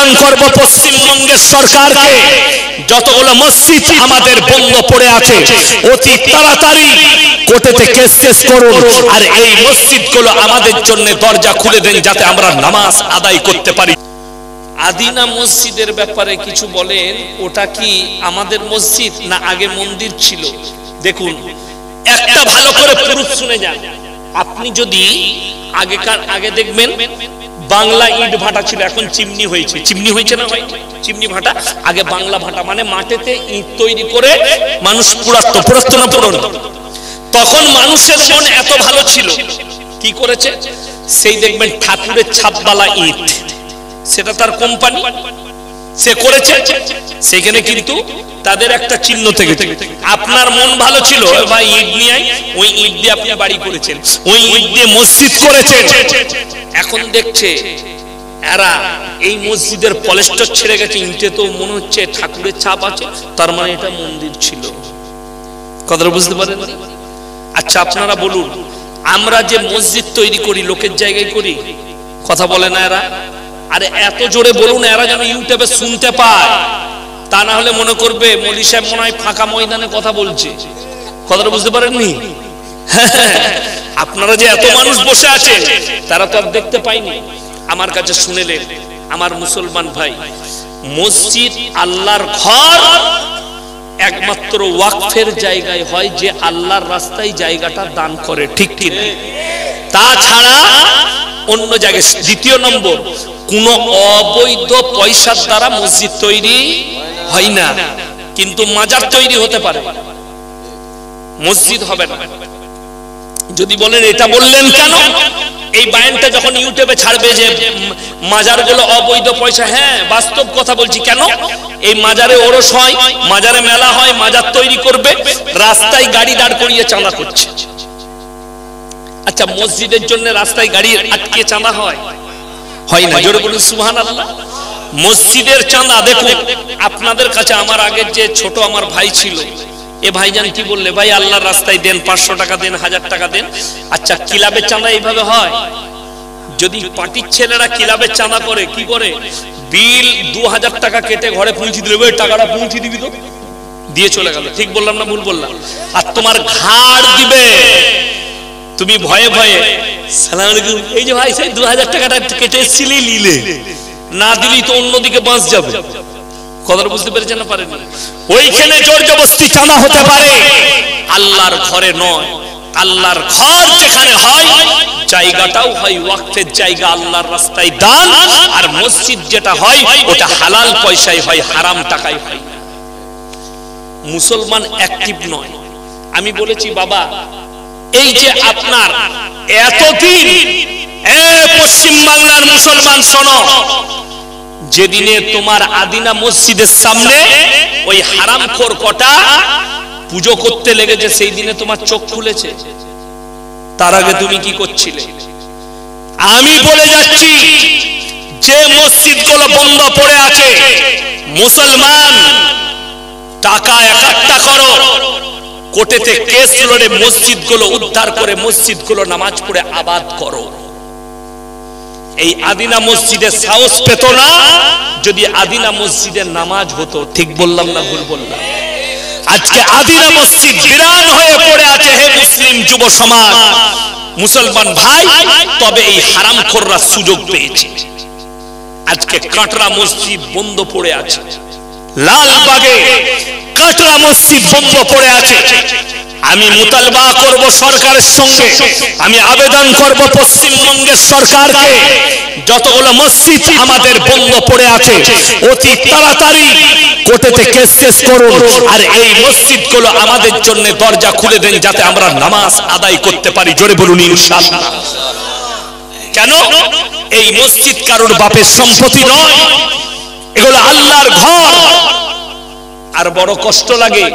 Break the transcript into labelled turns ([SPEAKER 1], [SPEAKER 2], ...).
[SPEAKER 1] আবেদন করব পশ্চিমবঙ্গের সরকারকে, যতগুলো মসজিদ আমাদের বন্ধ পড়ে আছে অতি তাড়াতাড়ি কোর্টেতে কেস শেষ করুন, আর এই মসজিদগুলো আমাদের জন্য দরজা খুলে দেন যাতে আমরা নামাজ আদায় করতে পারি।
[SPEAKER 2] আদিনা মসজিদের ব্যাপারে কিছু বলেন, ওটা কি আমাদের মসজিদ না আগে মন্দির ছিল? দেখুন, একটা ভালো করে প্রুফ শুনে যান। আপনি যদি আগে দেখবেন বাংলা ইট ভাটা ছিল, এখন চিমনি হয়েছে। চিমনি হয়েছে না ভাই? চিমনি ভাটা, আগে বাংলা ভাটা মানে মাটিতে ইট তৈরি করে মানুষ পুরাতো না পুরনো। তখন মানুষের মন এত ভালো ছিল, কি করেছে? সেই দেখবেন ঠাকুরের ছাপবালা ইট, সেটা তার কোম্পানি সে করেছে, সেখানে কিন্তু তাদের একটা চিহ্ন থেকে। আপনার মন ভালো ছিল, ভাই ইট নিয়ে ওই ইট দিয়ে আপনি বাড়ি করেছেন, ওই ইট দিয়ে মসজিদ করেছেন। এখন দেখছে এরা এই মসজিদের পলেস্টার ছেড়ে গেছে, ইটে তো মনে হচ্ছে ঠাকুরের ছাপ আছে, তার মানে এটা মন্দির ছিল। কথাটা বুঝতে পারেন? আচ্ছা আপনারা বলুন, আমরা যে মসজিদ তৈরি করি লোকের জায়গায় করি, কথা বলে না এরা? আরে এত জোরে বলুন এরা যেন ইউটিউবে শুনতে পায়, তা না হলে মনে করবে মৌলী সাহেব মনে হয় ফাঁকা ময়দানে কথা বলছে। কথাটা বুঝতে পারেননি? আপনারা যে এত মানুষ বসে আছে তারা তো আর দেখতে পায়নি, আমার কাছে শুনেলেন। আমার মুসলমান ভাই, মসজিদ আল্লাহর ঘর একমাত্র ওয়াকফের জায়গায় হয় যে আল্লাহর রাস্তায় জায়গাটা দান করে, ঠিক কি না? তাছাড়া অন্য জায়গায়। দ্বিতীয় নম্বর, কোন অবৈধ পয়সার দ্বারা মসজিদ তৈরি হয় না, কিন্তু মাজার তৈরি হতে পারে, মসজিদ হবে না। যদি বলেন এটা বললেন কেন, এই বায়ানটা যখন ইউটিউবে ছাড়বে যে মাজারগুলো অবৈধ পয়সা, হ্যাঁ বাস্তব কথা বলছি। কেন? এই মাজারে ওরস হয়, মাজারে মেলা হয়, মাজার তৈরি করবে, রাস্তায় গাড়ি দাঁড় করিয়ে চাঁদা করছে। আচ্ছা মসজিদের জন্য রাস্তায় গাড়ি আটকে চাঁদা হয় না? জোরে বলুন সুবহানাল্লাহ। মসজিদের চাঁদা দেখুন, আপনাদের কাছে আমার আগের যে ছোট আমার ভাই ছিল, এ ভাইজান কি বললে, ভাই আল্লাহর রাস্তায় দেন, 500 টাকা দেন, 1000 টাকা দেন। আচ্ছা ক্লাবের চাঁদা এইভাবে হয়? যদি পার্টির ছেলেরা ক্লাবের চাঁদা করে, কি করে? বিল 2000 টাকা কেটে ঘরে পৌঁছে দিলে, ওই টাকাটা পৌঁছে দিবি তো, দিয়ে চলে গেল। ঠিক বললাম না ভুল বললাম? আর তোমার ঘাড় দিবে, তুমি ভয়ে ভয়ে সালাম আলাইকুম, এই যে ভাই সেই 2000 টাকাটা কেটে এসেছিলি, নিলে না দিলি তো অন্যদিকে বাঁচ যাবে। কথাটা বুঝতে পেরেছেন না পারেন? ওইখানে জোর জবরদস্তি চাঁদা হতে পারে, আল্লাহর ঘরে নয়। আল্লাহর ঘর যেখানে হয় জায়গাটাও হয় ওয়াকফের জায়গা, আল্লাহর রাস্তায় দান। আর মসজিদ যেটা হয় ওটা হালাল পয়সায় হয়, হারাম টাকায় হয় না। মুসলমান অ্যাক্টিভ নয়। আমি বলেছি বাবা, এই যে আপনার এতদিন পশ্চিম বাংলার মুসলমান শোনো, যেদিনে তোমার আদিনা মসজিদের সামনে ওই হারামখোর কটা পুজো করতে লেগেছে, সেই দিনে তোমার চোখ খুলেছে। তার আগে তুমি কি করছিলে? আমি বলে যাচ্ছি, যে মসজিদগুলো বন্ধ পড়ে আছে, মুসলমান টাকা একাট্টা করো, কোর্টেতে কেস লড়ে মসজিদগুলো উদ্ধার করে মসজিদগুলো নামাজ পড়ে আবাদ করো। এই আদিনা মসজিদের সাহস পেত না যদি আদিনা মসজিদের নামাজ হতো। ঠিক বললাম না ভুল বললাম? আজকে আদিনা মসজিদ বিরান হয়ে পড়ে আছে। হে মুসলিম যুব সমাজ, মুসলমান ভাই, তবে এই হারামখোররা সুযোগ পেয়েছে। আজকে কাটরা মসজিদ বন্ধ পড়ে আছে, লালবাগে কাটরা মসজিদ বন্ধ পড়ে আছে। আমি মুতালবা করব সরকারের সঙ্গে, আমি আবেদন করব পশ্চিমবঙ্গের সরকারকে, যতগুলো মসজিদ আমাদের বন্ধ পড়ে আছে অতি তাড়াতাড়ি কোর্টেতে কেস শেষ করুন, আর এই মসজিদগুলো আমাদের জন্য দরজা খুলে দেন যাতে আমরা নামাজ আদায় করতে পারি। জোরে বলুন ইনশাআল্লাহ। কেন? এই মসজিদ কারোর বাপের সম্পত্তি নয়, এগুলো আল্লাহর ঘর। আর বড় কষ্ট লাগে